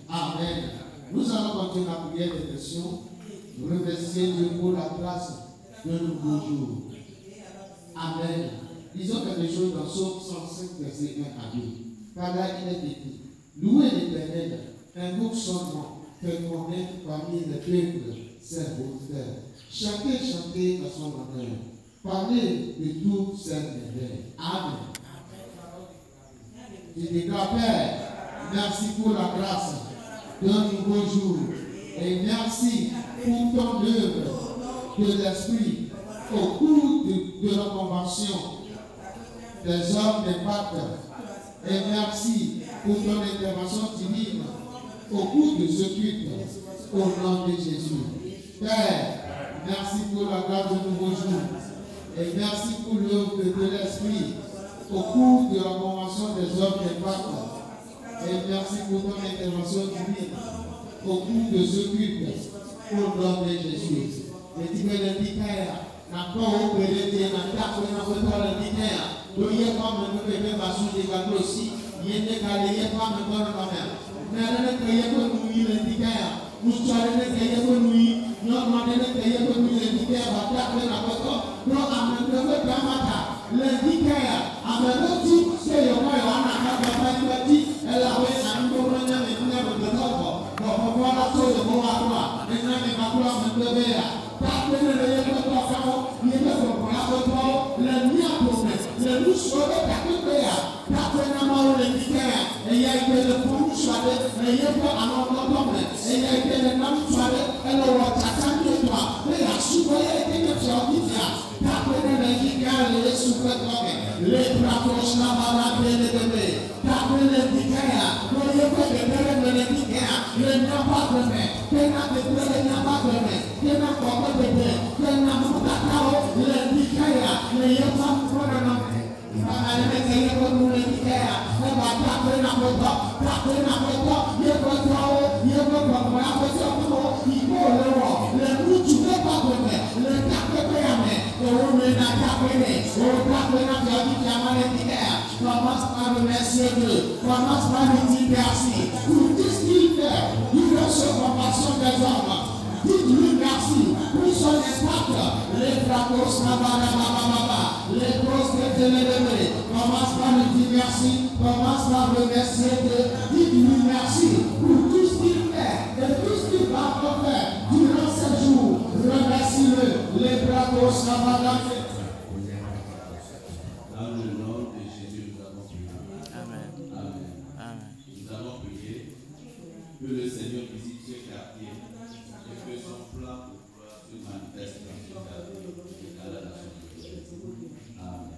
Amen. Nous allons continuer la prière des questions. Nous remercions Dieu pour la grâce de nouveau jour. Amen. Disons quelque chose dans Psaume 105, verset 1 à 2. Car là, il est écrit: louez l'Éternel, invoque son nom, fait connaître parmi les peuples ses bontés. Chantez à son honneur. Parlez de tous ses merveilles. Amen. Je déclare, Père, merci pour la grâce d'un nouveau jour. Et merci pour ton œuvre de l'Esprit au cours de la convention des hommes des pactes. Et merci pour ton intervention divine au cours de ce culte, au nom de Jésus. Père, merci pour la grâce du nouveau jour. Et merci pour l'œuvre de l'Esprit au cours de la convention des hommes des pactes. Et merci pour ton intervention divine au cours de ce culte, au nom de Jésus. Et tu veux l'indiquer, n'a pas opéré, n'a pas l'indiquer. Donc, il y a comme nous devons passer des gâteaux aussi. Il y a des gâteaux, il y a comme nous devons quand même. Mais il y a comme nous l'indiquer. Nous sommes les gars comme nous. Nous demandons les gars comme nous l'indiquer. Va taper la photo. Donc, à me lever dans ma table. L'indiquer, à me lever, c'est le moins on a pas dit. Elle a fait un peu de temps, mais nous avons de temps. Pour voir la chose de bon à toi. Maintenant, les gars comme me lever. Taper le gars comme toi. Il est pour la photo. Le mien pour moi. Le loup sauvé taper na mawu le dikaya e ya ite le fu swade e ye ko ano no me e ya ite le nam swade e lo wa tata ni to e ya suko ye ite ne fio difia ta ko ne le dikaya le suko to le pratos na mala le de ta ko le dikaya ko ye ko de le dikaya le na pa ko me ke na de le na pa ko me ke na ko ko de ke na mu ta ta le dikaya le ye pa ko na Amen. Commence par remercier Dieu. Commence par lui dire merci. Pour tout ce qu'il fait, il reçoit compassion des hommes. Dites-lui merci pour son impact. Les fracos, les grosses que tu les commence par lui dire merci. Commence par remercier Dieu. Dites-lui merci pour tout ce qu'il fait et tout ce qu'il va faire durant ce jour. Remercie-le. Les fracos, Dans le nom de Jésus, nous avons prié. Amen. Amen. Amen. Nous avons prié que le Seigneur visite ce quartier et que son plan pour pouvoir se manifeste dans ce quartier et dans la nation de Dieu. Amen.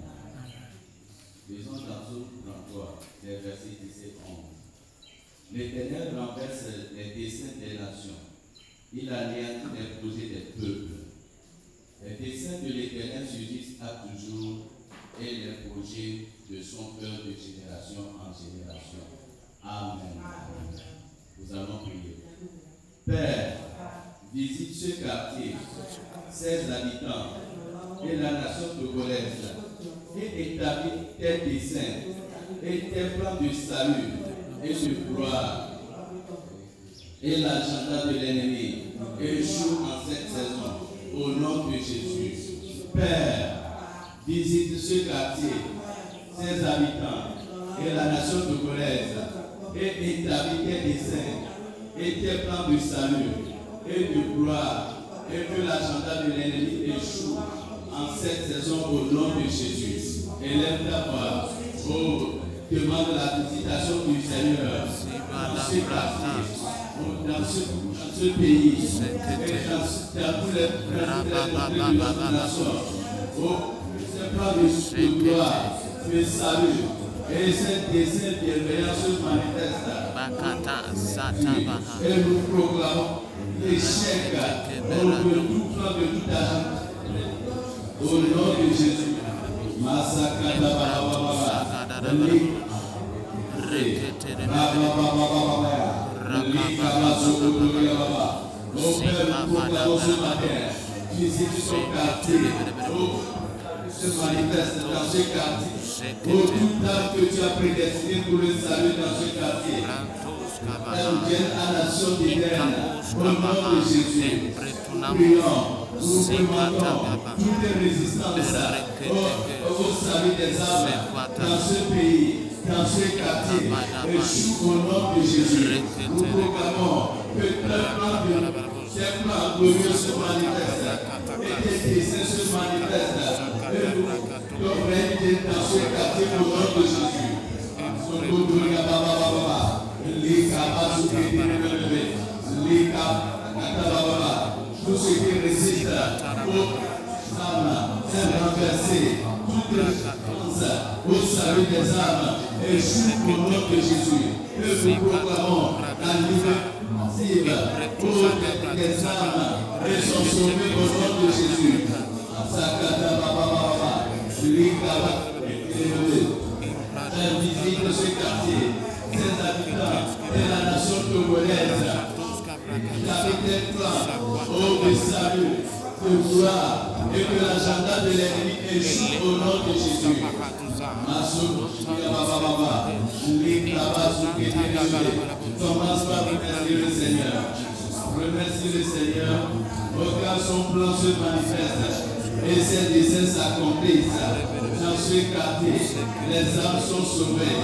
Lisons dans Psaume 33, les versets 17 et 11. L'Éternel renverse les desseins des nations. Il anéantit les projets des peuples. Les desseins de l'Éternel surgissent à toujours et les projets de son cœur de génération en génération. Amen. Nous allons prier. Père, visite ce quartier, ses habitants et la nation togolaise et établis tes desseins et tes plans de salut et de gloire. Et l'agenda de l'ennemi échoue en cette saison au nom de Jésus. Père, visite ce quartier, ses habitants et la nation togolaise et établis tes desseins et tes plans de salut et de gloire et que l'agenda de l'ennemi échoue en cette saison au nom de Jésus. Élève ta voix. Oh, demande la visitation du Seigneur dans ce quartier, dans ce pays et dans tous les de la nation. ce plan de gloire, de salut, et cette bienveillance se manifeste. Et nous proclamons l'échec de tout plan de tout agent. Au nom de Jésus. Masakata baba visite son quartier, se manifeste dans ce quartier. Tout temps que tu as prédestiné pour le salut dans ce quartier, elles viennent à la nation divine. Au nom de Jésus, prions, nous demandons toute résistance au salut des âmes dans ce pays, dans ce quartier. Et sous au nom de Jésus, nous proclamons que ces plans glorieux se manifestent et tes désirs se manifestent. Et nous règne dans ce quartier au nom de Jésus. Tout ce qui résiste aux âmes est renversé. Toute résistance au salut des âmes est sous au nom de Jésus. Et nous proclamons la liberté pour les âmes et sont sauvées au nom de Jésus. Visite ce quartier, ses habitants et la nation togolaise. Avec des plans de salut, de gloire et que l'agenda de l'ennemi échoue au nom de Jésus. Commence par remercier le Seigneur. Remercie le Seigneur. Aucun son plan se manifeste et ses désirs s'accomplissent. Dans ce quartier, les âmes sont sauvées.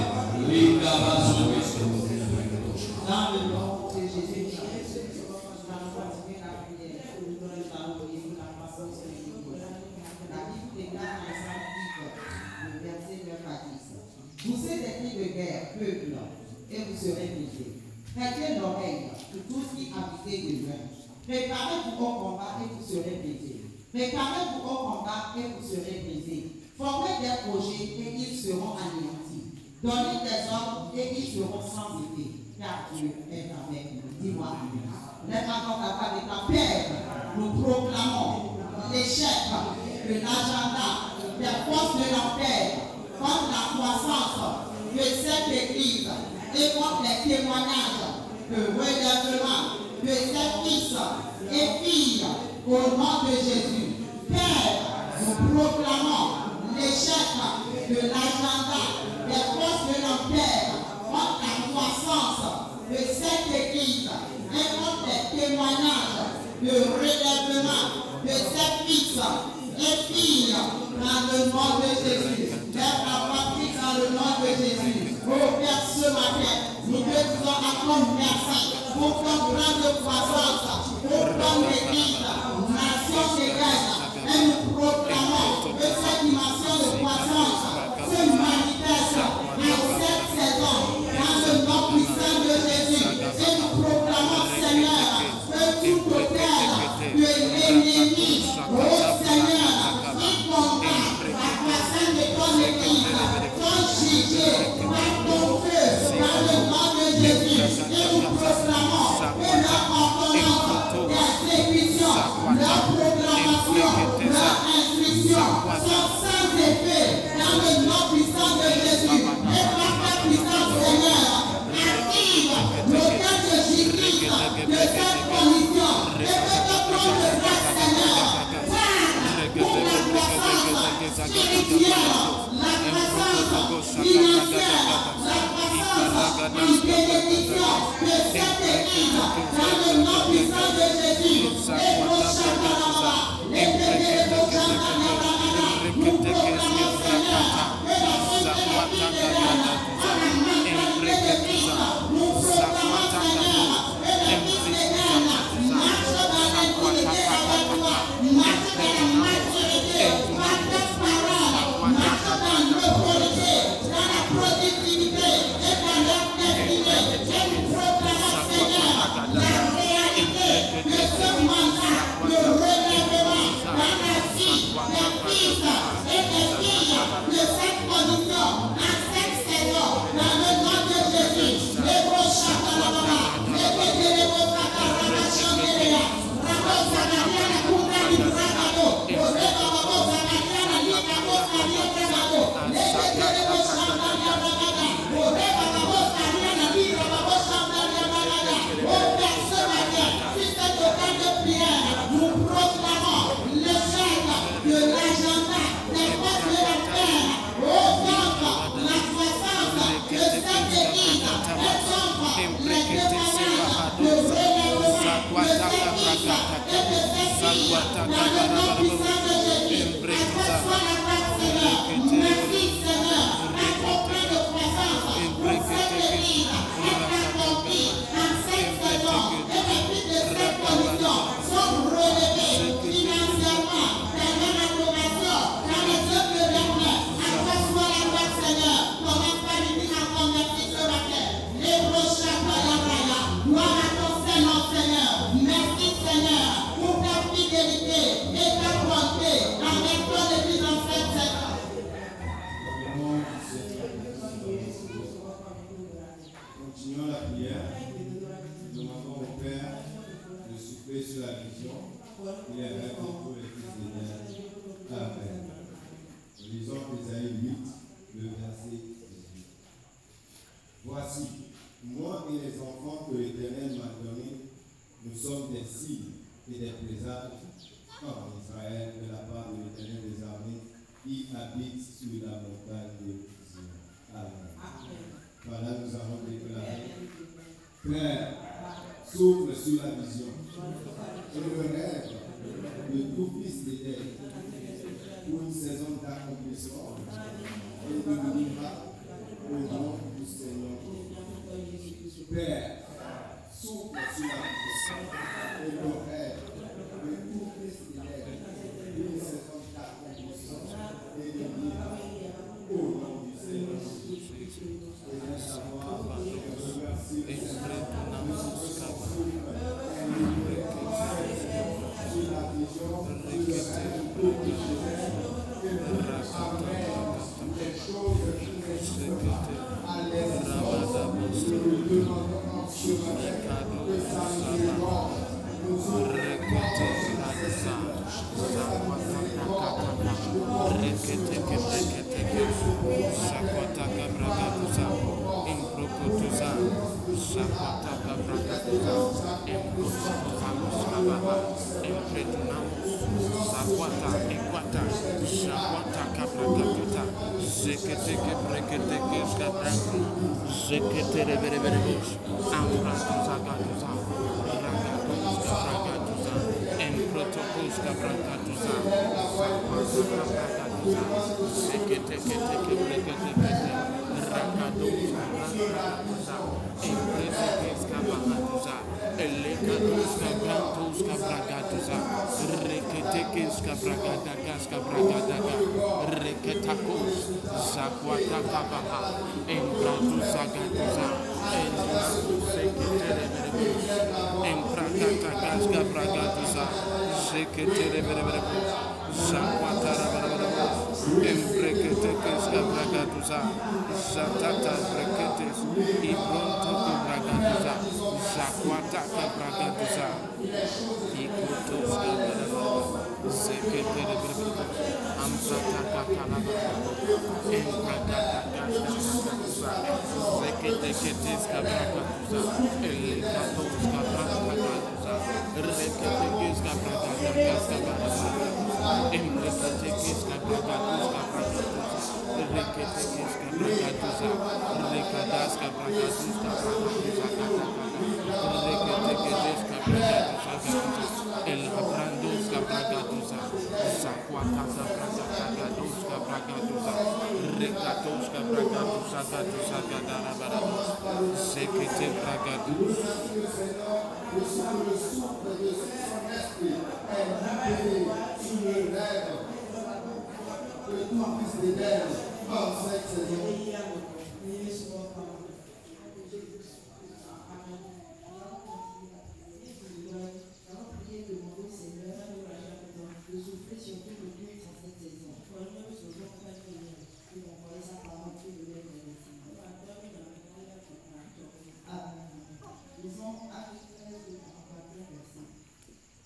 Les cabas sont sauvés. Dans le nom de Jésus, nous allons continuer la prière. Nous allons prier la croissance de l'Église. La Bible déclare dans Psalm 10, le verset 9 à 10. Vous êtes des cris de guerre, peuple, et vous serez brisés. Prêtez l'oreille pour tous qui habitez de loin. Préparez-vous au combat et vous serez brisés. Préparez-vous au combat et vous serez brisés. Formez des projets et ils seront anéantis. Donnez des ordres et ils seront sans effet. Car Dieu est avec nous. Dis-moi Amen. Les mamans capables de ta paix, nous proclamons l'échec de l'agenda des forces de l'enfer contre la croissance de cette église et contre les témoignages de relèvement de ces fils et filles au nom de Jésus. Père, nous proclamons l'échec de l'agenda des forces de l'enfer contre la croissance de cette église et contre les témoignages de relèvement de ces fils et filles dans le nom de Jésus. Lève la patrie dans le nom de Jésus. Oh Père, ce matin, nous te disons encore merci pour ton plan de croissance, pour ton église, nation chrétienne. Et nous proclamons que cette dimension de croissance se manifeste à cette saison dans le nom puissant de Jésus. Et nous proclamons, Seigneur, que tout hôtel de l'ennemi, oh Seigneur, qui combat la croissance de ton église, sont jugés par ton feu dans le nom de Jésus. Et nous proclamons que leur ordonnance d'exécution, leur proclamation, leur instruction sont sans effet dans le nom puissant de Jésus. Et par ta puissance, Seigneur, active l'autel de Jésus de cette condition et que ton plan de grâce, Seigneur, pour la croissance spirituelle, la croissance financière, la croissance en bénédiction de cette église dans le nom puissant de Jésus. Et nos chambres, les bébés de nos chambres, nous proclamons, Seigneur, que dans toute l'église de l'homme, à la majorité de Christ, nous proclamons, Seigneur, que l'église de l'homme marche dans l'intégrité de la foi, marche dans la maturité, par tes paroles, marche dans l'autorité, dans la productivité et dans leur destinée. Et nous proclamons, Seigneur, la réalité de ce mandat de relèvement dans la vie des fils Lisons Ésaïe 8, le verset 18. Voici, moi et les enfants que l'Éternel m'a donnés, nous sommes des signes et des présages en Israël de la part de l'Éternel des armées qui habite sur la montagne de Sion. Amen. Voilà, nous allons déclarer. Père, souffle sur la vision et le rêve de tout fils d'Éden pour une saison d'accomplissement et de miracles au nom du Seigneur. Père, souffle sur la vision et le rêve de tout fils d'Éden pour une saison d'accomplissement et de miracles au nom du Seigneur. Et laisse savoir que je remercie le Seigneur sur la vision de les choses qui n'existent pas à l'existence. Nous nous demandons en ce matin que ça nous évoque. Nous sommes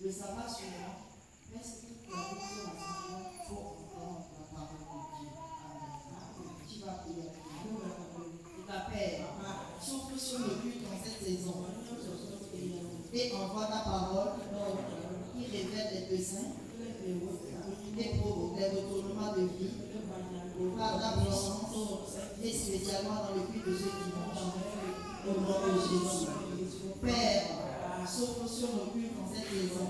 Le sabbat suivant, presque toute la vision ensemble pour entendre la parole de Dieu. Amen. Tu vas prier. Ta Père, souffle sur le culte en cette saison et envoie ta parole qui révèle les besoins et provoque les retournements de vie par ta puissance et spécialement dans le culte de ce dimanche au nom de Jésus. Père, souffle sur le culte en cette saison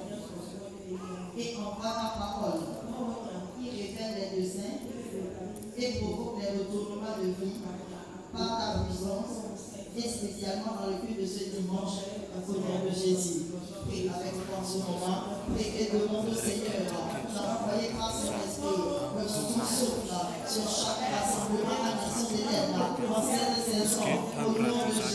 et envoie ta parole qui révèle les besoins et provoque les retournements de vie par ta puissance et spécialement dans le culte de ce dimanche au nom de Jésus. Prie avec moi en ce moment. Prie et demande au Seigneur d'envoyer par son esprit le son souffle sur chaque rassemblement à nation d'Éden en cette saison au nom de Jésus.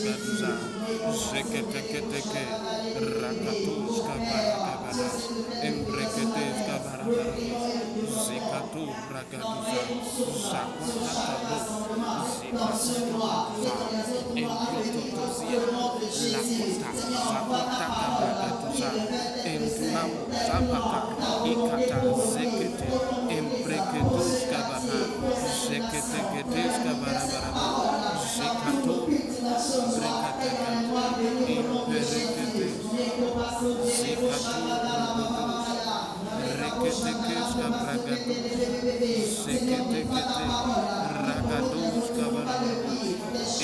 Ragados Kabarabo,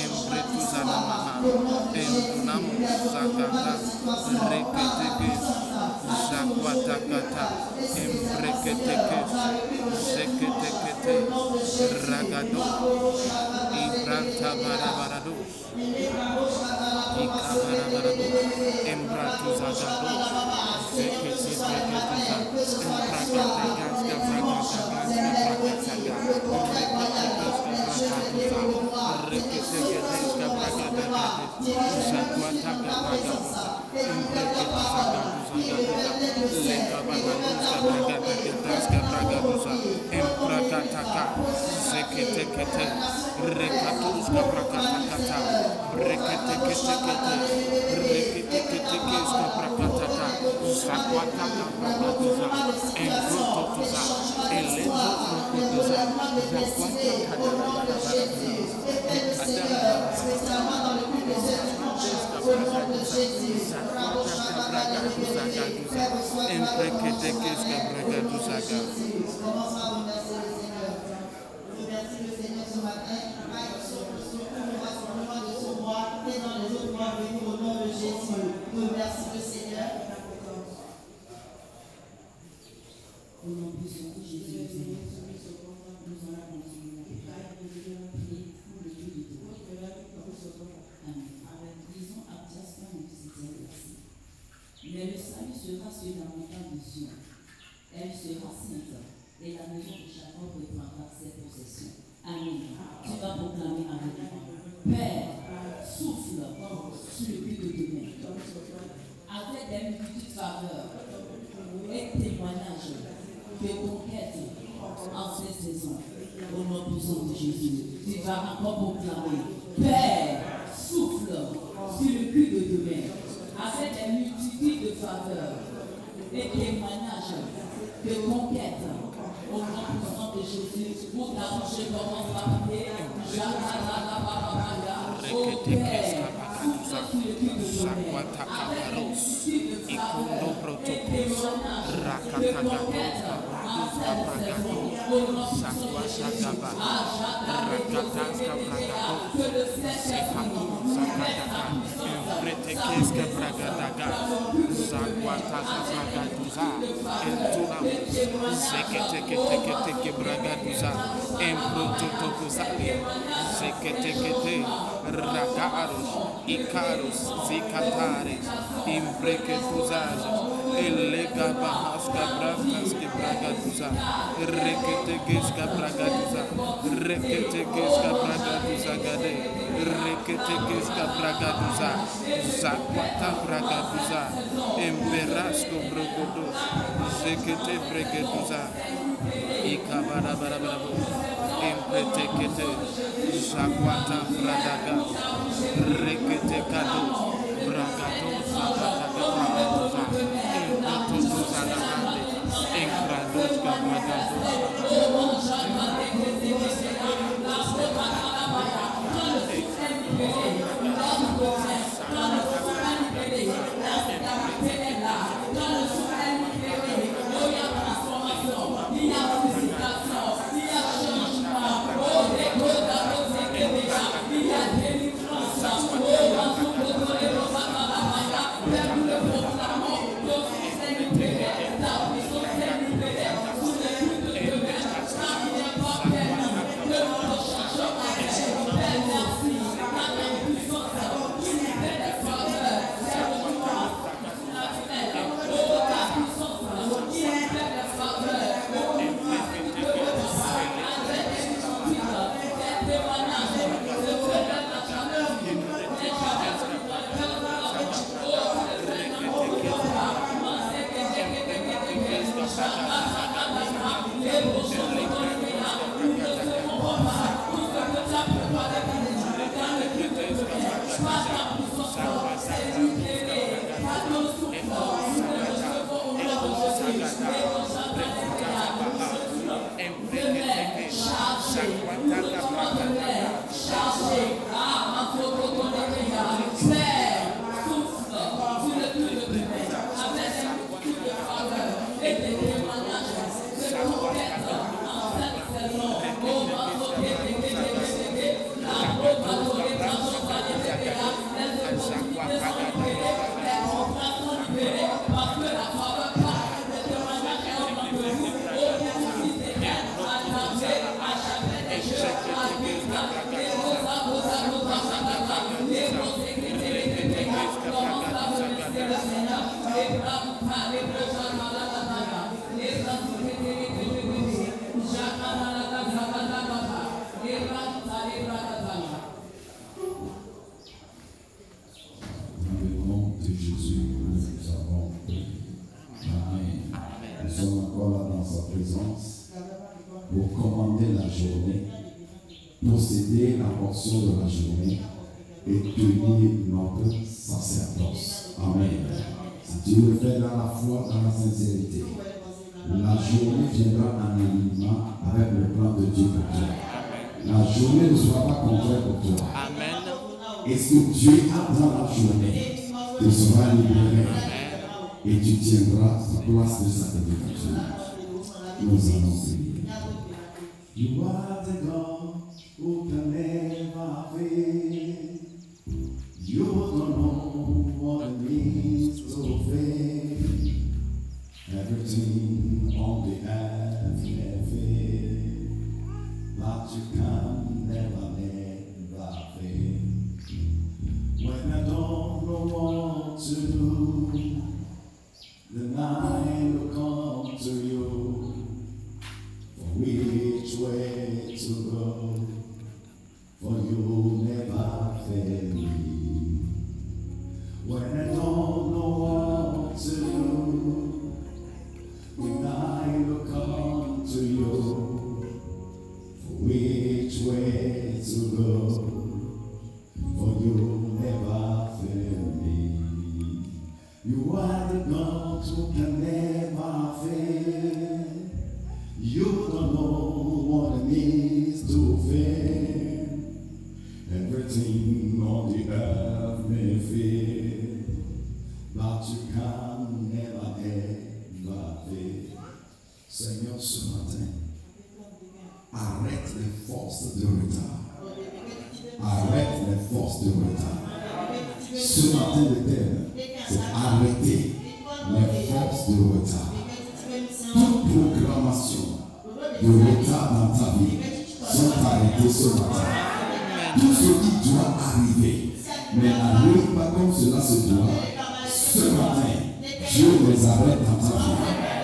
Embretuzanamaha, Endunamo Sagata, Reketekes, Zakwatakata, Embreketekes, Zeketekete, Ragado, Ibranta Barabarado, Ikabarabarado, Embratuzagado, Zeketeketeza, Embrakatagas, Mais le salut sera sur la montagne de Sion. Elle sera sainte, et la maison de Jacob reprendra ses possessions. Amen. Tu vas proclamer avec moi. Père, souffle sur le but de demain. Avec des multitudes de faveurs et témoignages de conquête en cette saison. Au nom puissant de Jésus, tu vas encore proclamer. Père, souffle sur le but de demain. Avec des multitudes de faveurs et témoignages de conquête au nom puissant de Jésus, pour t'arranger comment va prier, au Père, sur le cul de demain, avec des multitudes de faveurs et témoignages de conquête en cette saison, au nom puissant de Jésus, que le ciel Pretekeska Bragadaga, Zaguataka Bragaduza, Entuna, Zeketeketeke Bragaduza, Embrototokuzali, Zeketekete, Ragaros, Icarus, Zikatares, Imbreketuzajas, Elega Bahaska Bragaske Bragaduza, Reketekeska Bragaduza, Reketekeska Bragaduza Gade, Reketekeska Bragaduza, Zakwata Bragaduza, Emberasco Brogodos, Zekete Bregeduza, Ikabara Barabarabo, Empretekete, Zakwata Bragaga, Rekete Kados, Bragados, Zakata Bragaduza, Empretuza Nahande, Enkrados Bragados. Pour commander la journée, posséder la portion de la journée et tenir notre sacerdoce. Amen. Si tu le fais dans la foi, dans la sincérité, la journée viendra en alignement avec le plan de Dieu pour toi. La journée ne sera pas contraire pour toi. Et ce que Dieu a dans la journée, tu seras libéré et tu tiendras ta place de sacrificature. Nous allons prier. You are the God who can never fail. You don't know what it means to fail. Everything on the earth may fail, but you can never fail. When I don't know what to do, then I will come to you. Which way to go, for you never fail me. When I don't know what to do, then I will come to you. For which way to go, for you never fail me. You are the God who can never fail. You don't know what it means to fail. Everything on the earth may fail, but you can never fail. Seigneur, ce matin, arrête les forces de retard. Arrête les forces de retard. Ce matin, l'Éternel, c'est arrêter les forces de retard. Toute programmation de retard dans ta vie sont arrêtées ce matin. Tout ce qui doit arriver, mais n'arrive pas comme cela se doit, ce matin, Dieu les arrête dans ta vie,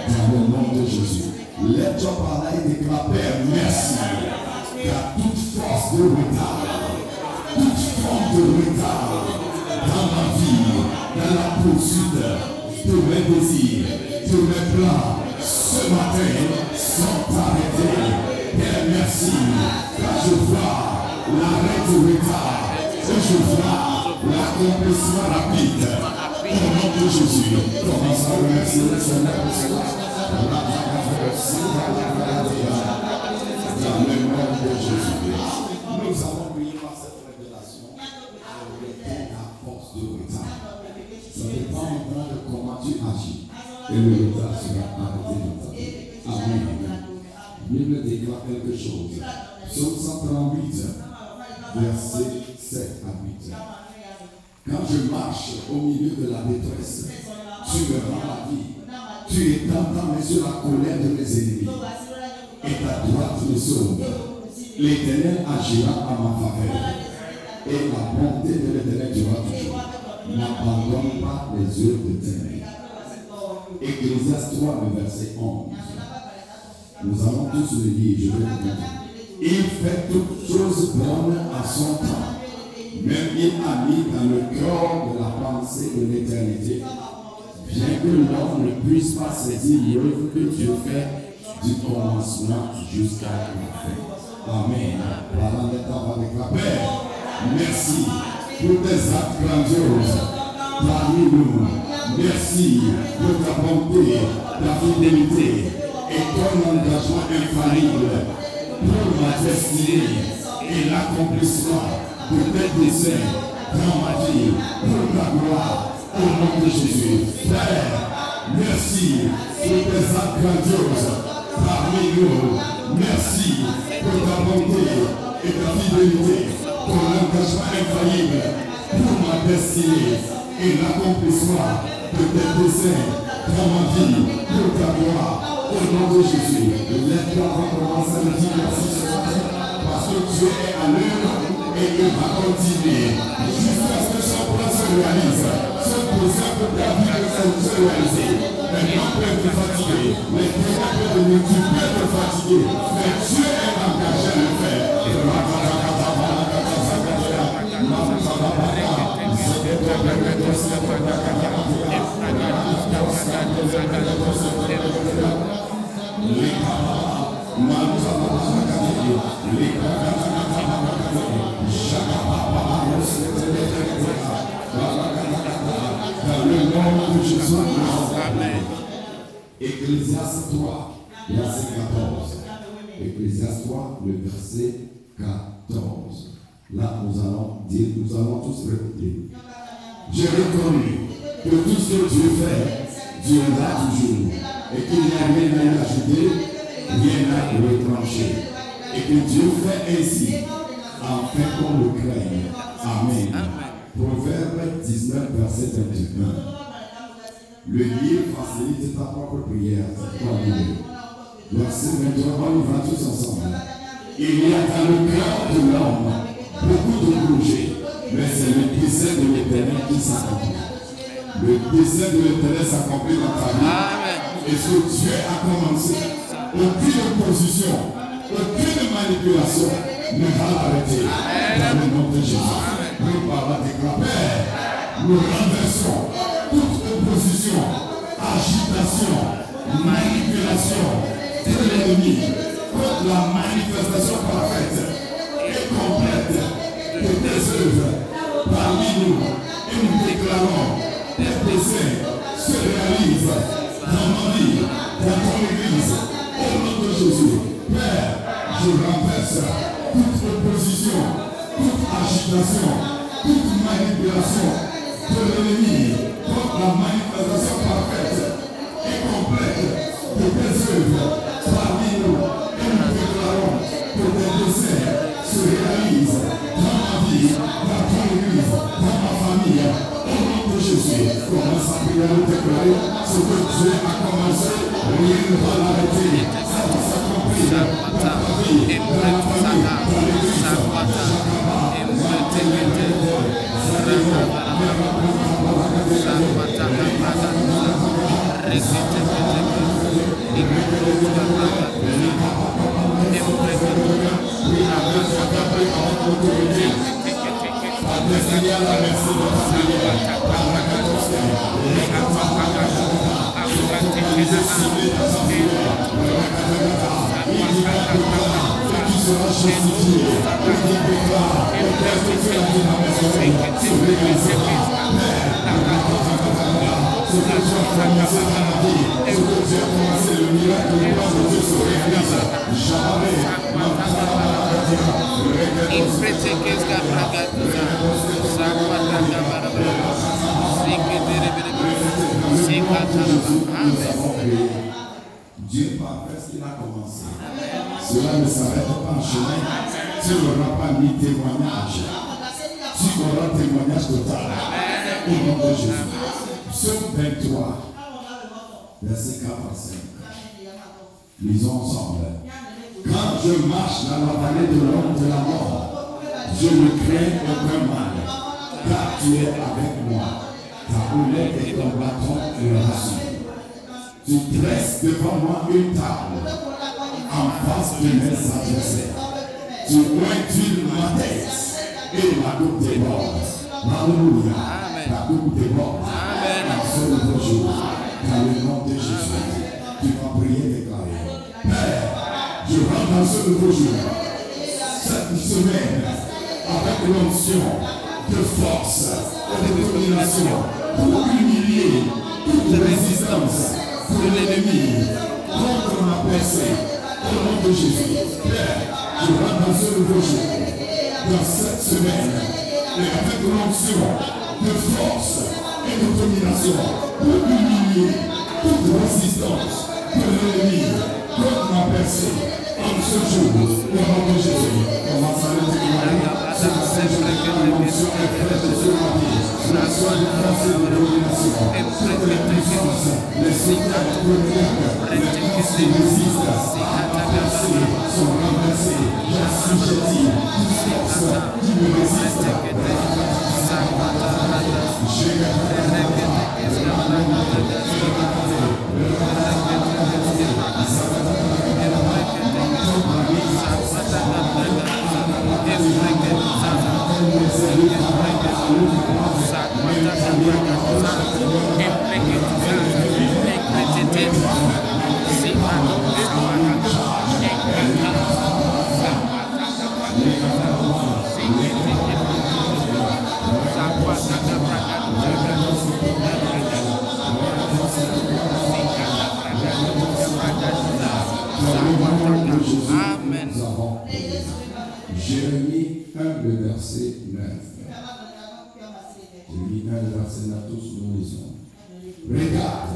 dans le nom de Jésus. Lève-toi par là et déclare, Père, merci, car toute force de retard, toute forme de retard dans ma vie, dans la poursuite de mes désirs, de mes plans, ce matin sont arrêtés. Père, merci, car je vois l'arrêt du retard et je vois l'accomplissement rapide. Au nom de Jésus, commence à remercier le Seigneur pour cela. Dans le nom de Jésus, nous allons prier par cette révélation arrêter la force de retard. Ça dépend maintenant de comment tu agis et le retard sera arrêté dans ta vie. Amen. La Bible déclare quelque chose. Psaume 138, versets 7 à 8. Quand je marche au milieu de la détresse, tu me rends la vie. Tu étends ta main sur la colère de mes ennemis. Et ta droite me sauve. L'Éternel agira à ma faveur. Et la bonté de l'Éternel durera toujours. N'abandonne pas les œuvres de tes mains. Ecclésiaste 3, le verset 11. Nous allons tous le lire, je vais vous dire. Il fait toutes choses bonnes à son temps. Même il a mis dans le cœur de la pensée de l'éternité. Bien que l'homme ne puisse pas saisir l'œuvre que Dieu fait du commencement jusqu'à la fin. Amen. Voilà, l'État va déclarer. Père, merci pour tes actes grandioses parmi nous. Merci pour ta bonté, ta fidélité et ton engagement infaillible pour ma destinée et l'accomplissement de tes desseins dans ma vie, pour ta gloire, au nom de Jésus. Père, merci pour tes actes grandioses parmi nous. Merci pour ta bonté et ta fidélité, ton engagement infaillible pour ma destinée et l'accomplissement de tes desseins dans ma vie, pour ta gloire, au nom de Jésus. Lève-toi pour commencer à le dire merci ce matin. Dieu est à l'œuvre et il va continuer jusqu'à ce que son plan se réalise. Ce projet pour ta vie peut se réaliser. Les gens peuvent te fatiguer, les ténèbres peuvent venir, tu peux te fatiguer, mais Dieu est engagé à le faire. Dans le nom de Jésus. Amen. Ecclésiaste 3, verset 14. Ecclésiaste 3, le verset 14. Là, nous allons tous répéter. J'ai reconnu que tout ce que Dieu fait, Dieu l'a toujours. Et qu'il n'y a rien à ajouter, rien à retrancher. Et que Dieu fait ainsi, afin qu'on le craigne. Amen. Proverbe 19, verset 21. Le lier facilite ta propre prière. Verset 23, on y va tous ensemble. Il y a dans le cœur de l'homme beaucoup de projets, mais c'est le dessein de l'Éternel qui s'accomplit. Le dessein de l'Éternel s'accomplit dans ta vie. Et ce que Dieu a commencé, aucune opposition, aucune manipulation ne va l'arrêter. Dans le nom de Jésus. Nous parlons des grands-pères. Nous renversons toute opposition, agitation, manipulation de l'ennemi contre la manifestation parfaite et complète de tes œuvres parmi nous. Et nous déclarons tes desseins se réalisent dans ma vie, dans ton église, au nom de Jésus. Père, je renverse toute opposition, toute agitation, toute manipulation de l'ennemi contre la manifestation parfaite et complète de tes œuvres parmi nous. Et nous déclarons que tes desseins se réalisent dans ma vie, dans ton église, dans ma famille. Au nom de Jésus, commence à prier, nous déclarer ce que Dieu a commencé, rien ne va l'arrêter. Ça va s'accomplir dans ta vie, dans la famille, dans l'église. Dieu parfait ce qu'il a commencé. Cela ne s'arrête pas en chemin. Tu n'auras pas ni témoignage. Tu auras témoignage total. Au nom de Jésus. Psaume 23, verset 4 à 5. Lisons ensemble. Quand je marche dans la vallée de l'ombre de la mort, je ne crains aucun mal, car tu es avec moi. Ta houlette et ton bâton me rassurent. Tu dresses devant moi une table en face de mes adversaires. Tu ointules ma tête et ma coupe déborde. Alléluia. Ta coupe déborde. En ce nouveau jour, dans le nom de Jésus, tu vas prier et déclarer. Père, je rentre dans ce nouveau jour, cette semaine, avec l'onction de force et de domination pour humilier toute résistance pour l'ennemi, contre ma pensée, au nom de Jésus. Père, je rentre dans ce nouveau jour, dans cette semaine, et avec l'onction de force et de domination pour humilier toute résistance pour l'ennemi, contre ma pensée, en ce jour, au nom de Jésus. Commence à le déclarer. C'est la l'onction est faite sur ma vie. La soie de force et de domination. Toutes les puissances, les spectacles les textes qui résistent à la pensée sont renversés. J'assujettis Amen. Nous avons Jérémie 1, le verset 9. Jérémie 1, le verset 9, tous nous lisons. Regarde,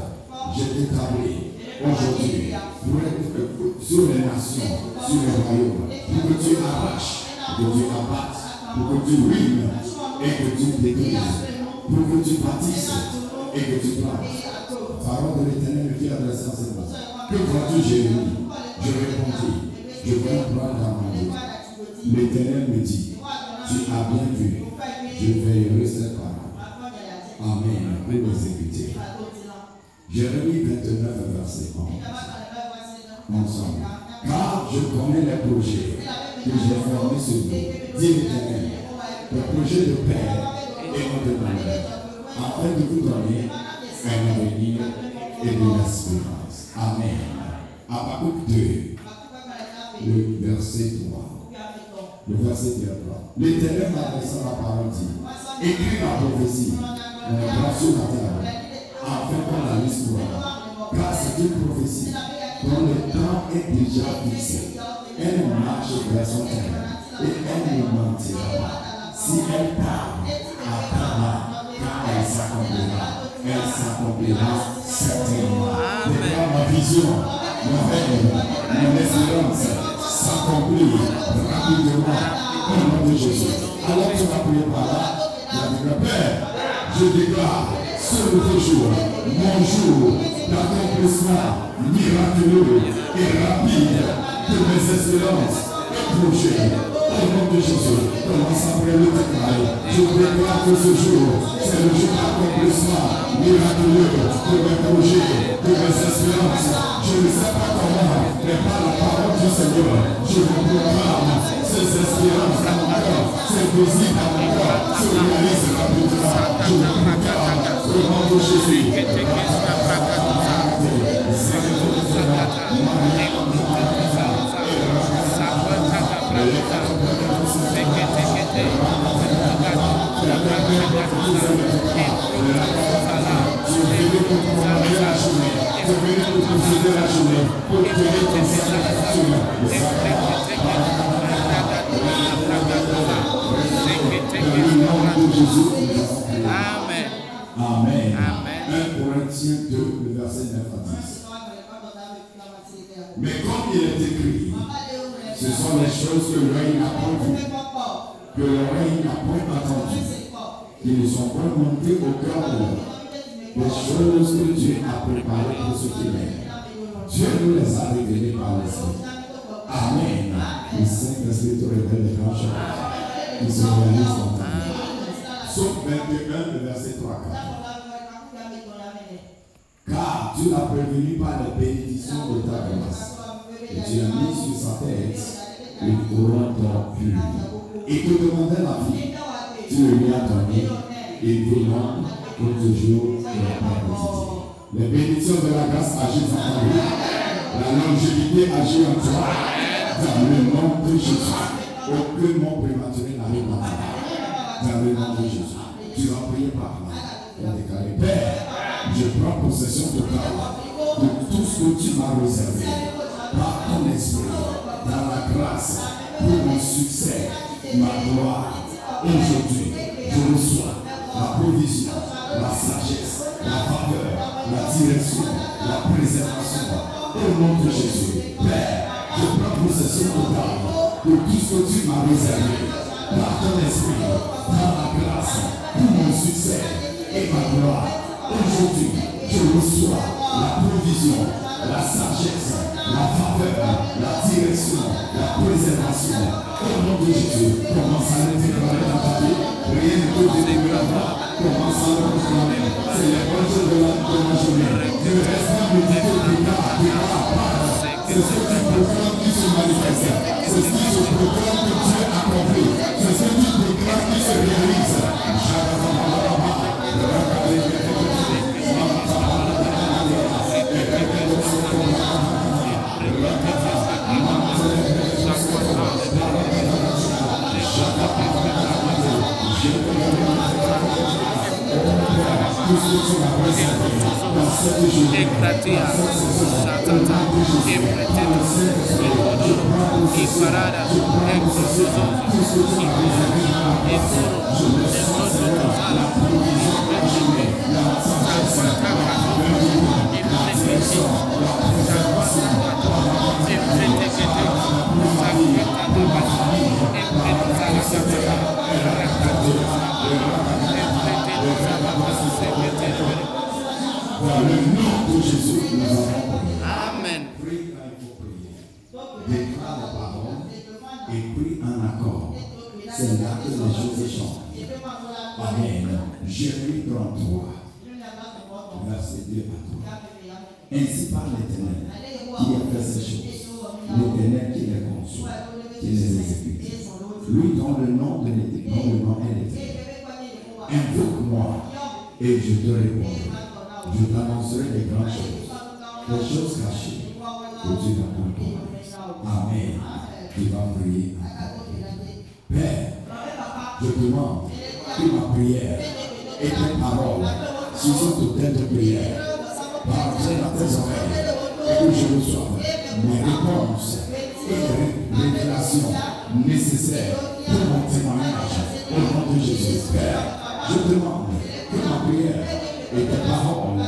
je t'établis aujourd'hui sur les nations, sur les royaumes, pour que tu arraches, que tu abattes, pour que tu ruines et que tu détruises, pour que tu bâtisses et que tu plantes. Parole de l'Éternel qui adresse à ses mots. Que crois-tu, Jérémie? Je répondis, je comprends dans mon Dieu. L'Éternel me dit, tu as bien vu, je veillerai cette parole. Amen. Pour l'exécuter. Jérémie 29, verset 11. Ensemble. Car je connais les projets que j'ai formés sur vous, dit l'Éternel, les projets de paix et non de malheur, afin de vous donner un avenir et de l'espérance. Amen. Habakkuk 2, le verset 3. Le verset 3. L'Éternel m'adressant la parole dit, écris la prophétie, sur la terre, afin qu'on la lise pour elle. Car c'est une prophétie dont le temps est déjà fixé. Elle marche vers son terme et elle ne mentira pas. Si elle parle, attends-la, car elle s'accomplira. Elle s'accomplira certainement. Déclare ma vision, mon rêve, mon espérance s'accomplit rapidement au nom de Jésus. Alors tu vas prier par là, tu vas dire, Père, je déclare ce nouveau jour, mon jour d'accomplissement miraculeux et rapide de mes espérances et projets. Au nom de Jésus, commence à prier le déclarer. Je déclare que ce jour, c'est le jour d'accomplissement miraculeux de mes projets, de mes espérances. Je ne sais pas comment, mais par la parole du Seigneur, je vous proclame ces espérances dans mon cœur, ces désirs dans mon cœur, se réalisent rapidement. Je vous proclame au nom de Jésus. Amen. Amen. Amen. 1 Corinthiens 2, le verset 9 à 10. Mais comme il est écrit, ce sont les choses que l'œil n'a pas vues, que l'oreille n'a point entendues, qui ne sont pas montées au cœur de l'homme. Les choses que Dieu a préparées pour ceux qui l'aiment. Dieu nous les a révélées par l'Esprit. Amen. Le Saint-Esprit te révèle les grandes choses qui se réalisent dans ta vie. Psaume 21, le verset 3-4. Car tu l'as prévenu par les bénédictions de ta grâce, et tu as mis sur sa tête une couronne d'or pur. Il te demandait la vie, tu le lui as donné, et vie longue pour toujours et la perpétuité. Les bénédictions de la grâce agissent en ta vie. La longévité agit en toi. Dans le nom de Jésus. Aucun mot prématuré n'arrive dans ta vie. Dans le nom de Jésus. Tu vas prier par là. Tu vas déclarer, Père, je prends possession totale de tout ce que tu m'as réservé par ton esprit, dans la grâce, pour mon succès, ma gloire. Aujourd'hui, je reçois la provision, la sagesse, la faveur, la direction, la préservation. Au nom de Jésus, Père, je prends possession totale de tout ce que tu m'as réservé par ton esprit, dans la grâce, pour mon succès et ma gloire. Aujourd'hui, je reçois la provision, la sagesse, la faveur, la direction, la préservation. Au nom de Jésus, commence à le déclarer dans ta vie. Rien ne peut te déclarer. Commence à le proclamer. C'est les bonnes choses de la journée. Ne reste pas médité plus tard, c'est ce que tu proclames qui se manifeste. C'est ce qui se proclame que Dieu accomplit. C'est ce que tu proclames qui se réalise. Ekratia, Shatata, Epreteto, Ekodoro, Iparada, Exosozo, Ikoro, Ekrotozala, Ekroteke, Sakwataka, Eprekete, Sakwataka, Epretekete, Sakwataka, Epretozala, Sataka, Dans le nom de Jésus, nous avons prié. Amen. Prie quand il faut prier. Déclare la parole et prie en accord. C'est là que les choses changent. Amen. Jérémie 33, verset 2 à 3. Ainsi parle l'Éternel, qui a fait ces choses. L'Éternel qui les conçoit, qui les exécute. Lui dont le nom est l'Éternel. Invoque-moi et je te répondrai. Je t'annoncerai des grandes choses, des choses cachées que tu n'as pas encore. Amen. Tu vas prier. Père, je demande que ma prière et tes paroles suscitent autant de prières. Parviennent à tes oreilles et que je reçoive mes réponses et les révélations nécessaires pour mon témoignage au nom de Jésus. Père, je demande que ma prière et tes paroles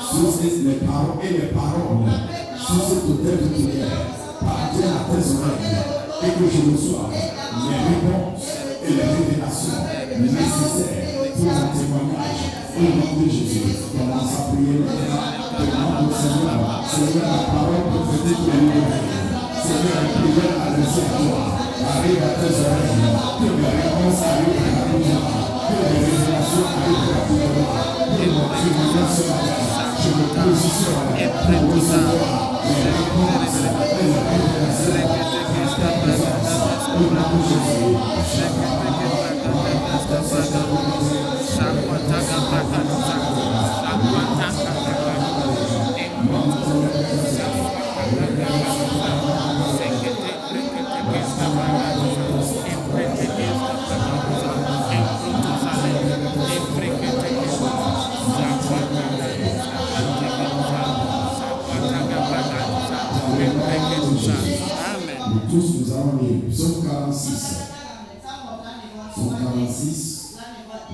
suscitent les paroles et les paroles suscitent autant de prières. Parviennent à tes oreilles et que je reçoive les réponses et les révélations nécessaires pour mon témoignage au nom de Jésus. Commence à prier maintenant. Demande au Seigneur, Seigneur, la parole prophétique est libérée. Seigneur, la prière adressée à toi arrive à tes oreilles. Que les réponses arrivent rapidement. Que les révélations arrivent rapidement. Que mon témoignage ce matin, je me positionne pour recevoir les réponses et les révélations. Au nom de Jésus. Nous tous, nous allons lire Psaume 46. Psaume 46,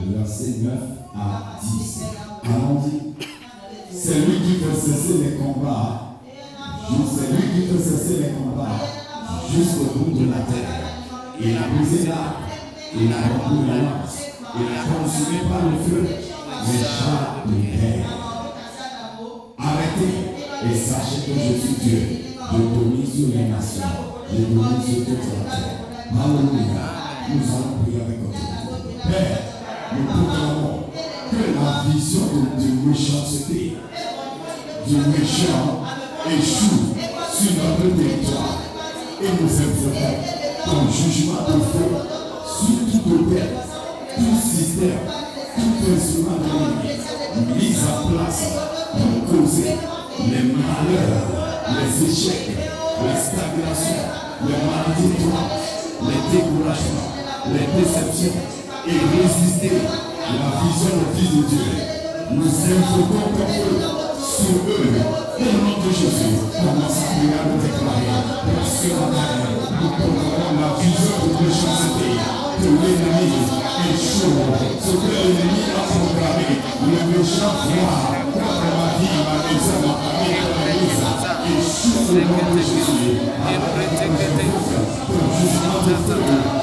le verset 9 à 10. Allons-y. C'est lui qui fait cesser les combats. C'est lui qui fait cesser les combats jusqu'au bout de la terre. Il a brisé l'arbre, il a rompu la lance, il a consumé par le feu les chars de guerre. Arrêtez et sachez que je suis Dieu. Je domine sur les nations. Je domine sur toute la terre. Alléluia. Nous allons prier avec autorité. Père, nous proclamons que la vision du méchanceté, du méchant échoue sur notre territoire. Et nous invoquons ton jugement de feu sur toute autel, tout système, tout instrument de l'ennemi mis en place pour causer les malheurs, les échecs, les stagnations, les maladies, les découragements, les déceptions et résister à la vision du Fils de Dieu. Nous invoquons ton feu sur eux au nom de Jésus. Commence à prier à nous déclarer parce que nous proclamons la vision de méchanceté que l'ennemi échoue. Ce que l'ennemi a programmé, le méchant voit contre ma vie, ma maison, ma famille, ma église, échoue au nom de Jésus. Ton jugement de feu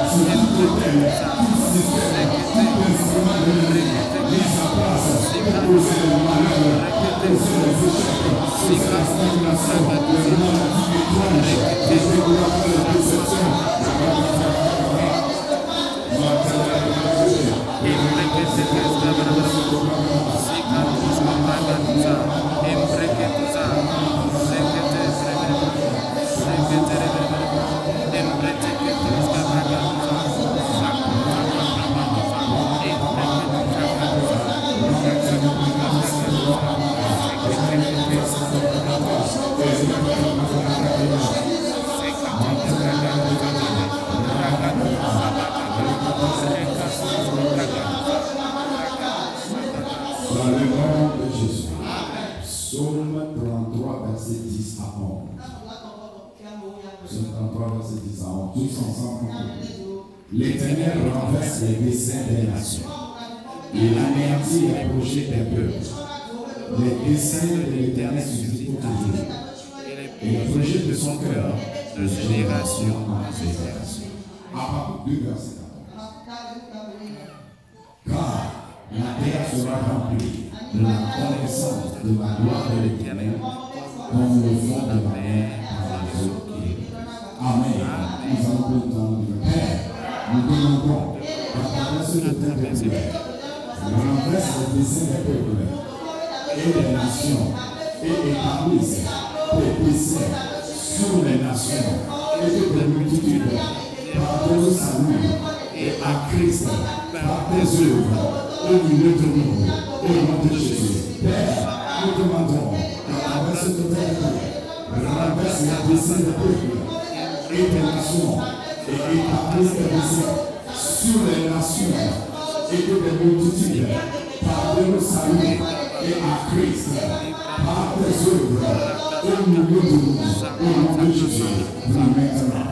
sur tout autel, tout système, tout instrument de l'ennemi mis en place pour causer le malheur, causer les échecs, causer la stagnation, les maladies étranges, les découragements, les déceptions. verset 10 à 11. Psaume 33, verset 10 à 11. Tous ensemble. L'Éternel renverse les desseins des nations. Il anéantit les projets des peuples. Les desseins de l'Éternel subsistent toujours. Et les projets de son cœur de génération en génération. Habakkuk 2, verset 14. Car la terre sera remplie de la connaissance de la gloire de l'Éternel, comme le fond de la mer par les eaux qui est. Amen. Nous allons maintenant dire, Père, nous demandons qu'à travers ce temps de prière, nous renverse les desseins des peuples et des nations et établisse tes desseins sur les nations et que des multitudes par le salut et à Christ par tes œuvres au milieu de nous, au nom de Jésus. Père, nous demandons qu'à travers ce temps de prière, renverse les desseins des peuples et des nations et établisse tes desseins sur les nations et que des multitudes par le salut et à Christ par tes œuvres au milieu de nous, au nom de Jésus. Maintenant.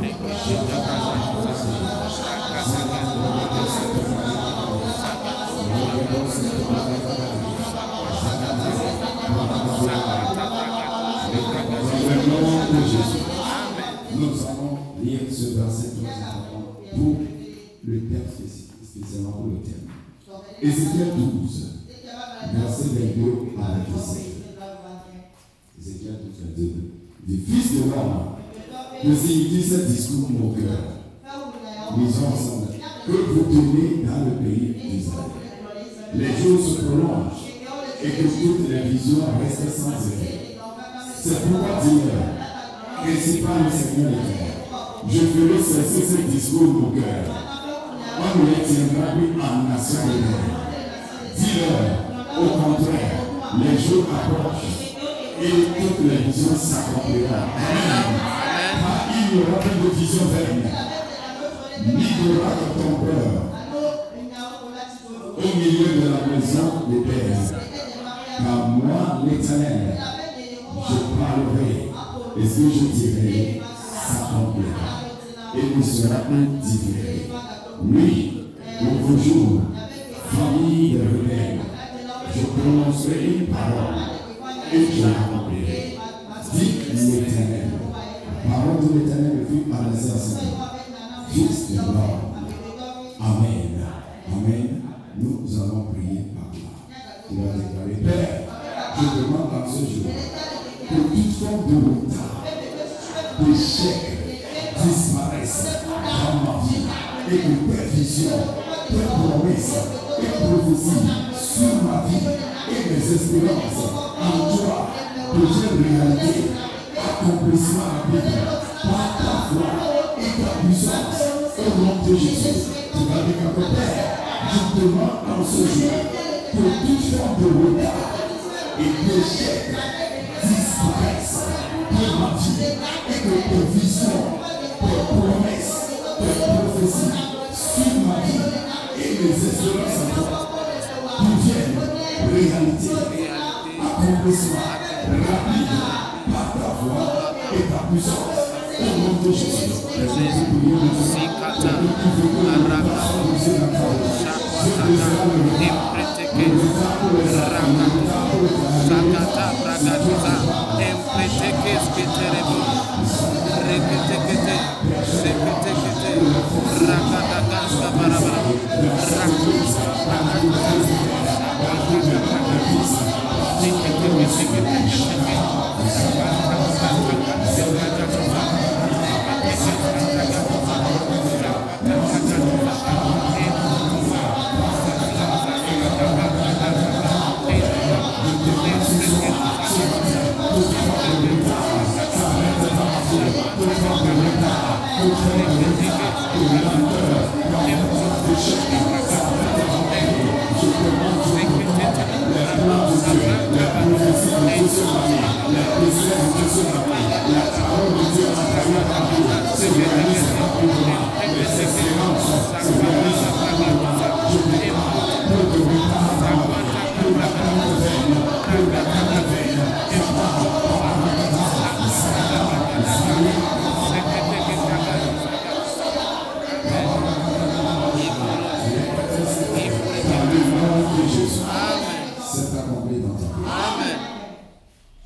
Nous allons lire ce verset pour le thème spécialement pour le thème. Ézéchiel 12, verset 22 à 27. Ézéchiel 12, 22. Du Fils de l'homme, que signifie ce discours mon cœur? Lisons ensemble. Que vous tenez dans le pays d'Israël. Les jours se prolongent et que toutes les visions restent sans effet. C'est pourquoi dire, ainsi parle le Seigneur l'Éternel, je ferai cesser ce discours mon cœur. On ne les tiendra plus en nation humaine. Dis-leur, au contraire, les jours approchent et toutes les visions s'accompliront. Amen. Car il n'y aura plus de vision vaine, ni de tombeur au milieu de la maison des pères. Car moi, l'Éternel, je parlerai et ce que je dirai s'accomplira et ne sera pas différé. Oui, pour vos jours, famille de rebelles, je prononcerai une parole et je l'accomplirai. Dit l'Éternel. La parole de l'Éternel fut adressée à ce Fils de l'homme. Amen. Amen. Nous allons prier par là. Tu vas déclarer, Père, je demande en ce jour que toute forme de retard, d'échec disparaisse dans ma vie et que tes visions, tes promesses et prophéties sur ma vie et mes espérances en toi deviennent réalité, accomplissement rapide par ta foi et ta puissance au nom de Jésus. Tu vas dire que Père, je demande en ce jour que toute forme de retard et d'échec disparaissent de ma vie et que tes visions, tes promesses, tes prophéties sur ma vie et mes espérances en toi deviennent réalité, accomplissement rapide par ta voix et ta puissance. Au nom de Jésus,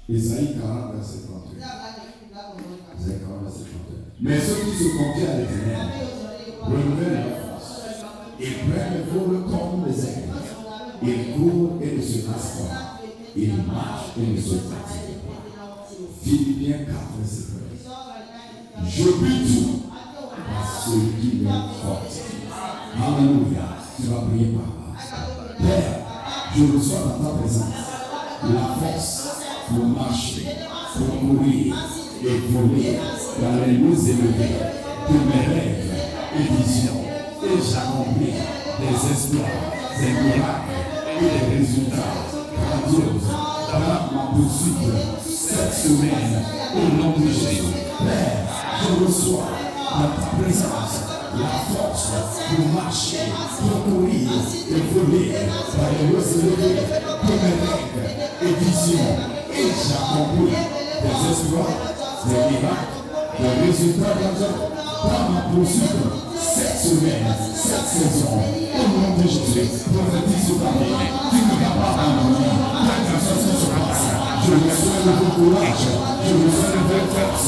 Isaïe 40, verset 31. Isaïe 40, verset 31. Mais ceux qui se confient à l'Éternel renouvellent leur force. Ils prennent le vol comme les aigles. Ils courent et ne se lassent pas. Ils marchent et ne se fatiguent pas. Philippiens 4, verset 13. Je puis tout à celui qui me fortifie. Alléluia. Tu vas prier par là. Père, je reçois dans ta présence la force pour marcher, pour courir et voler dans les lieux élevés de mes rêves et visions. Et j'accomplis des exploits, des miracles et des résultats grandioses dans ma poursuite cette semaine au nom de Jésus. Père, je reçois dans ta présence la force pour marcher, pour courir et voler dans les lieux élevés de mes rêves et visions. Et j'accomplis des exploits, des miracles, des résultats grandioses dans ma poursuite cette semaine, cette saison. Au nom de Jésus, prophétise sur ta vie. Tu ne vas pas abandonner. Ta grâce se passe. Je reçois le bon courage. Je reçois le bon force.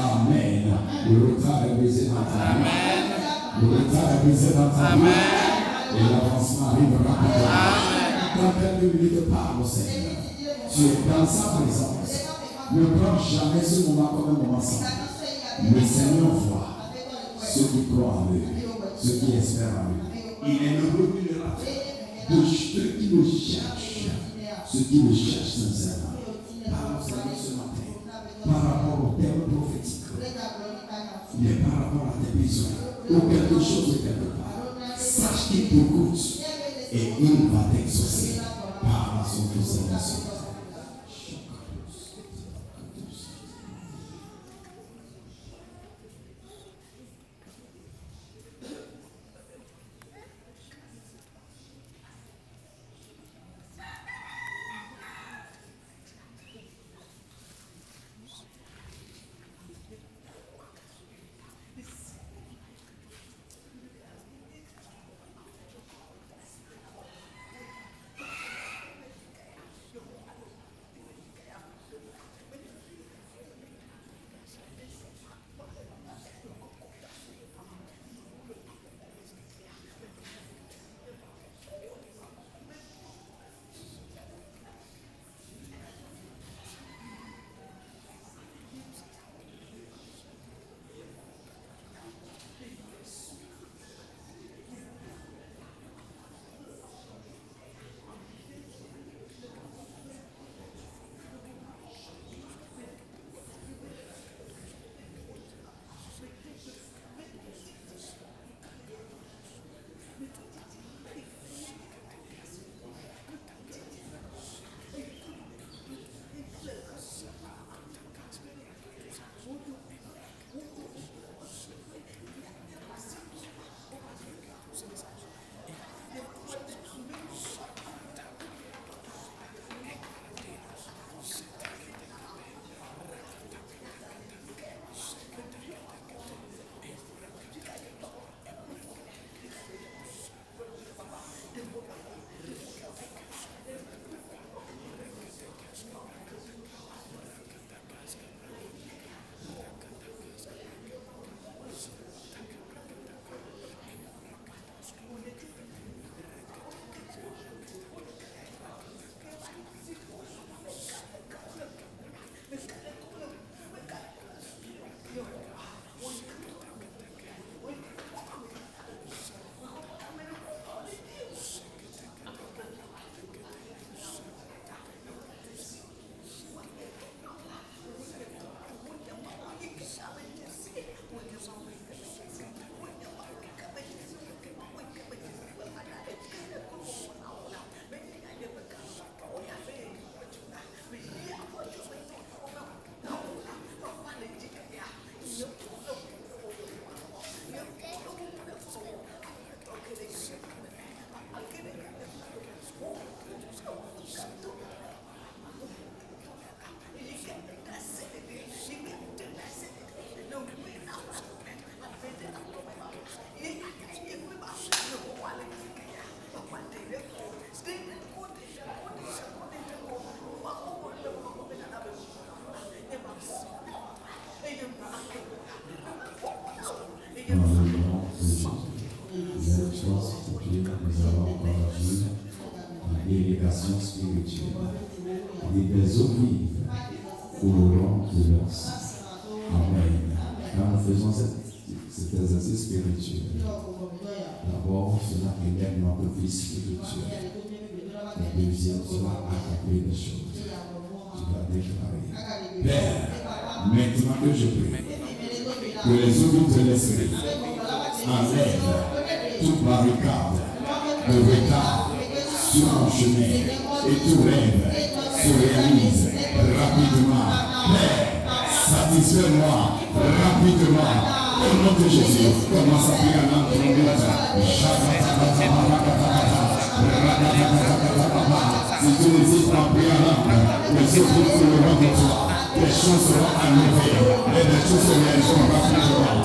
Amen. Le retard est brisé dans ta vie. Le retard est brisé dans ta vie. Et l'avancement arrive rapidement. Dans quelques minutes, parle au Seigneur. Tu es dans sa présence. Ne prends jamais ce moment comme un moment simple. Le Seigneur voit ceux qui croient en lui, ceux qui espèrent en lui. Il est le rémunérateur de ceux qui le cherchent, ceux qui le cherchent sincèrement. Parle au Seigneur ce matin, par rapport au terme prophétique, mais par rapport à tes besoins, ou quelque chose de quelque part. Sache qu'il t'écoute et il va t'exaucer par son puissance. Deuxième chose, c'est que nous allons encore agir en délégation spirituelle. Et des eaux vives couleront de leur sang. Amen. Quand nous faisons cet exercice spirituel, d'abord, cela élève notre vie spirituelle. Et deuxième, cela accomplit des choses. Tu vas déclarer: Père, maintenant que je prie, que les eaux vives de l'esprit enlèvent toute barricade de retard sur mon chemin et tout rêve se réalise rapidement. Père, satisfais-moi rapidement. Au nom de Jésus, commence à prier en langue trompette. Si tu n'hésites pas à prier en langue, les autres couleront de toi. Les choses seront enlevées et les choses se réaliseront rapidement.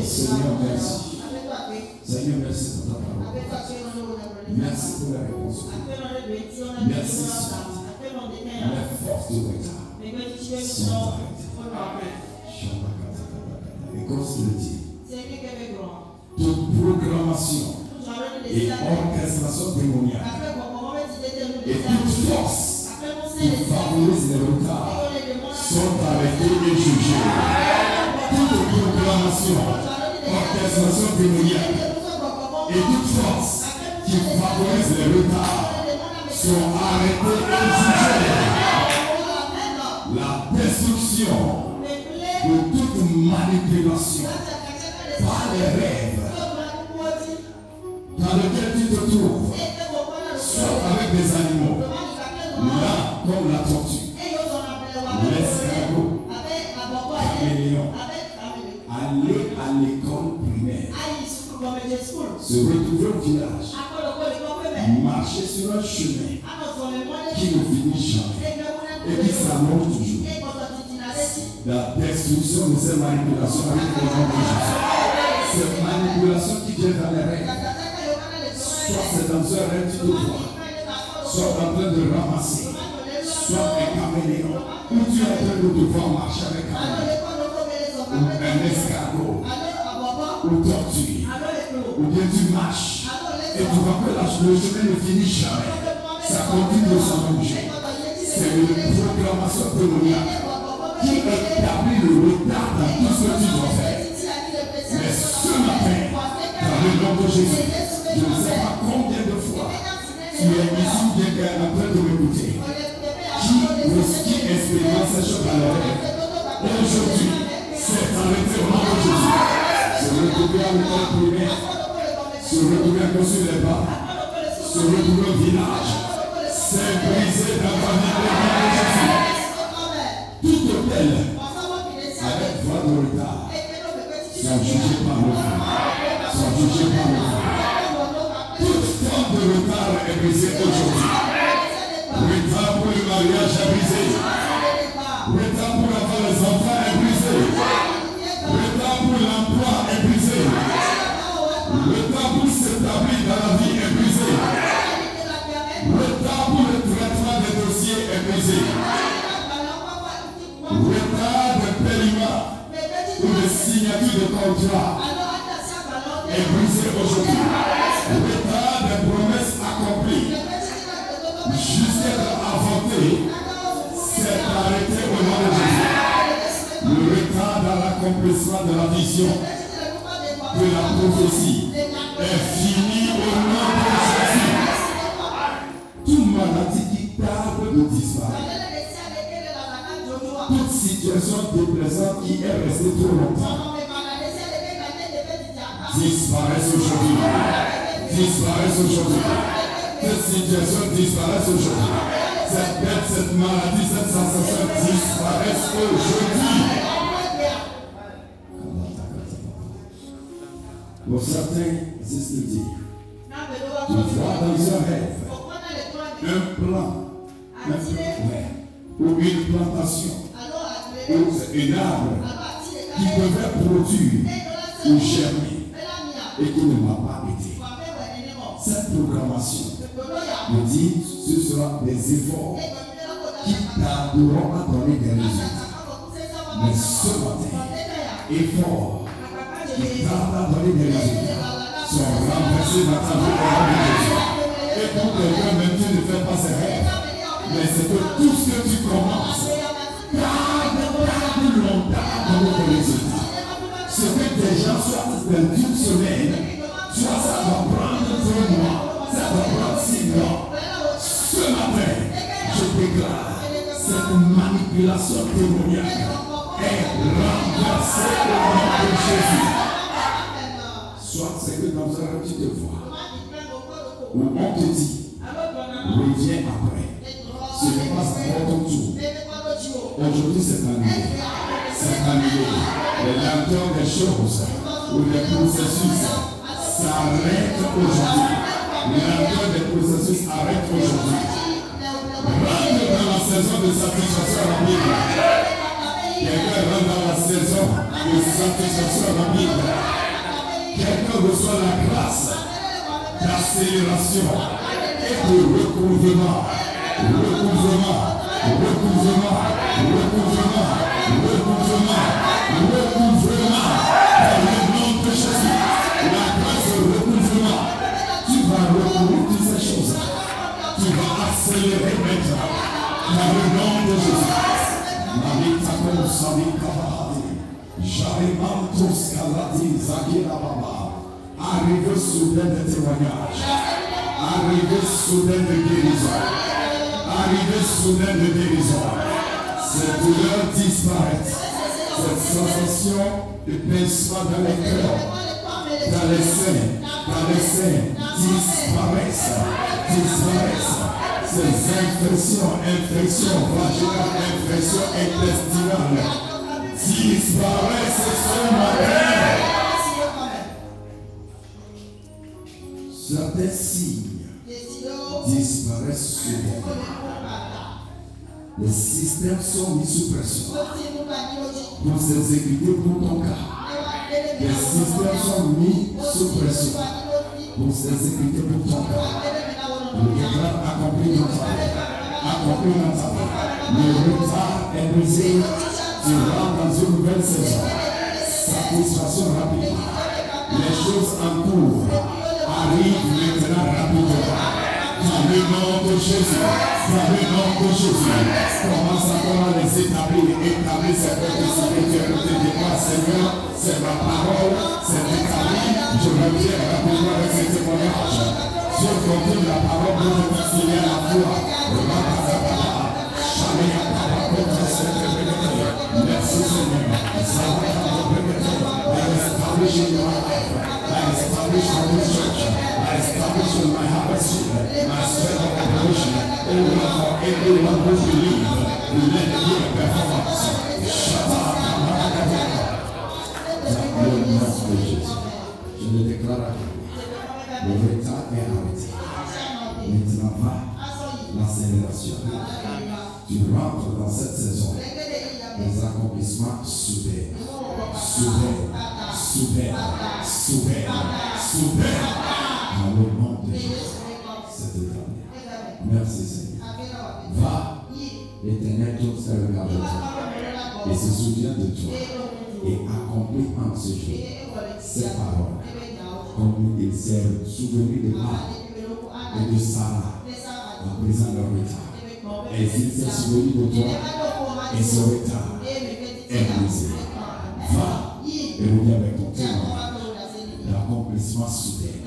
Seigneur, merci. Seigneur, merci pour ta parole. Merci pour la réponse. Merci, Seigneur. La force de retard. Sans arrêter. Et comme je le dis, toute programmation et orchestration démoniaque et toute force qui favorise les retards sont arrêtés et jugés. Toute programmation, orchestration démoniaque et toute force qui favorise les retards sont arrêtés et jugés. La destruction de toute manipulation par les rêves dans lesquels tu te trouves, soit avec des animaux, là comme la tortue, l'escargot, caméléon, aller à l'école primaire, se retrouver au village, marcher sur un chemin qui ne finit jamais et qui s'allonge toujours. La destruction de ces manipulations avec le nom de Jésus. Ces manipulations qui viennent dans les règles, soit c'est dans un rêve tu te vois, soit en train de ramasser, soit un caméléon, ou tu es en train de devoir marcher avec un escargot, ou tortue, ou bien tu marches, et tu vois que le chemin ne finit jamais, ça continue de s'allonger. C'est une proclamation démoniaque qui établit le retard dans tout ce que tu dois faire. Mais ce matin, dans le nom de Jésus, je ne sais pas combien de fois tu es ici, bien qu'elle est en train de m'écouter, qui expérimente ces choses dans le rêve. Et aujourd'hui, c'est arrêté au nom de Jésus. Se retrouver à l'école primaire, se retrouver à construire les bas, se retrouver au village, c'est brisé dans la vie de Jésus. Tout hôtel avec voie de retard sont jugés par le feu. Sont jugés par le feu. Toute forme de retard est brisée aujourd'hui. Retard pour le mariage est brisé. Retard pour avoir les enfants est brisé. Retard pour l'emploi est brisé. Retard pour s'établir dans la vie est brisé. Retard pour le traitement des dossiers est brisé. Retard de paiement ou de signature de contrat est brisé aujourd'hui. Retard de promesses accomplies jusqu'à avancer, c'est arrêté au nom de Jésus. Le retard dans l'accomplissement de la vision de la prophétie est fini au nom de Jésus. Toute maladie qui tarde de disparaître, toute situation déplaisante qui est restée trop longtemps, disparaissent aujourd'hui. Disparaissent aujourd'hui. Cette situation disparaît aujourd'hui. Cette bête, cette maladie, cette sensation disparaissent aujourd'hui. Pour certains, c'est ce que dire. Tu vois dans un rêve un plan, ou une plantation, ou un arbre qui devait produire ou germer et qui ne m'a pas été. Cette programmation me dit ce sera des efforts qui tarderont à donner des résultats. Mais ce matin, efforts qui tardent à donner des résultats sont renversés dans ta vie au nom de Jésus. Et pour quelqu'un, même tu ne fais pas ses rêves, mais c'est que tout ce que tu commences tarde longtemps à donner des résultats. Ce que des gens soit dans une semaine, soit ça va prendre 3 mois, ça va prendre 6 mois. Ce matin, je déclare cette manipulation démoniaque est renversée au nom de Jésus. Soit c'est que dans un rêve tu te vois, où on te dit, reviens après. Ce n'est pas à ton tour. Aujourd'hui c'est annulé. C'est annulé. Les lenteurs des choses ou des processus s'arrêtent aujourd'hui. Les lenteurs des processus arrêtent aujourd'hui. saison de satisfaction rapide. Quelqu'un rentre dans la saison de satisfaction rapide. Quelqu'un reçoit la grâce d'accélération et de recouvrement. Recouvrement. Recouvrement. Recouvrement. Recouvrement. Recouvrement. Dans le nom de Jésus. La grâce de recouvrement. Tu vas recouvrir toutes ces choses. Tu vas accélérer maintenant. Dans le nom de Jésus. Maritako Sabikabahati. Jarimantos Kalati Zakira Baba. Arrivée soudaine de témoignage. Arrivée soudaine de guérison. Arrivée soudaine de guérison. Cette douleur disparaît. Cette sensation de pincement dans les cœurs, dans les seins, disparaissent. Ces infections vaginales, infections intestinales disparaissent ce matin. Certains signes disparaissent soudainement. Les systèmes sont mis sous pression pour s'exécuter pour ton cas. Les systèmes sont mis sous pression pour s'exécuter pour ton cas. Le déclare accompli dans ta vie. Accompli dans ta vie. Le retard est brisé. Tu rentres dans une nouvelle saison. Satisfaction rapide. Les choses en cours arrivent maintenant rapidement. Dans le nom de Jésus. Dans le nom de Jésus. Commence encore à les établir. Établir ces spiritualité de moi, Seigneur. C'est ma parole. C'est établi. Je reviens rapidement avec ces témoignages. Je continue la parole pour me continuer à la foi. Merci Seigneur. I establish in your life. I establish on this church. I establish in my harvest. My strength of operation. For everyone who believes, let it be a performance. Shut up. Je le déclare à vous. Le retard est arrêté. Maintenant va l'accélération. Tu rentres dans cette saison. Les accomplissements soudains. Dans le nom de Jésus. C'est établi. Merci Seigneur. Va, l'Éternel tout seul regarde toi. Et se souvient de toi. Et accomplit en ce jour ces paroles. Comme il s'est souvenu de moi et de Sarah en brisant leur retard. Et il s'est souvenu de toi et ce retard est brisé. Va et reviens avec ton témoin. L'accomplissement soudain.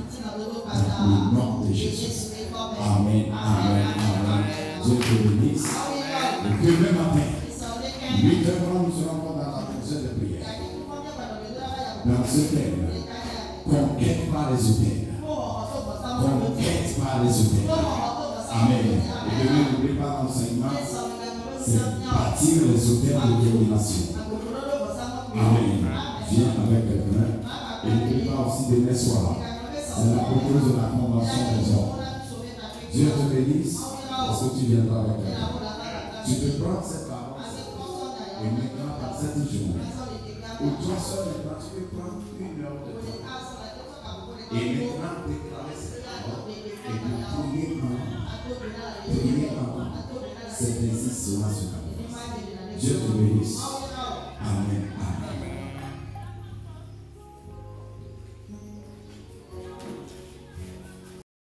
Dans le nom de Jésus. Amen, amen, amen. Dieu te bénisse. Et demain matin, 8h, nous serons dans la prière de prière. Dans ce thème, conquête par les hôtels. Conquête par les hôtels. Amen. Et demain, n'oubliez pas l'enseignement, c'est bâtir les hôtels de domination. Amen. Viens avec quelqu'un. Et n'oublie pas aussi demain soir. C'est la propose de la convention des hommes. Dieu te bénisse parce que tu viendras avec quelqu'un. Tu peux prendre cette parole et maintenant par cette journée. Ou toi seul maintenant tu peux prendre 1 heure de temps. Et maintenant déclarer cette parole et de prier en c'est ainsi cela se passe. Dieu te bénisse. Amen.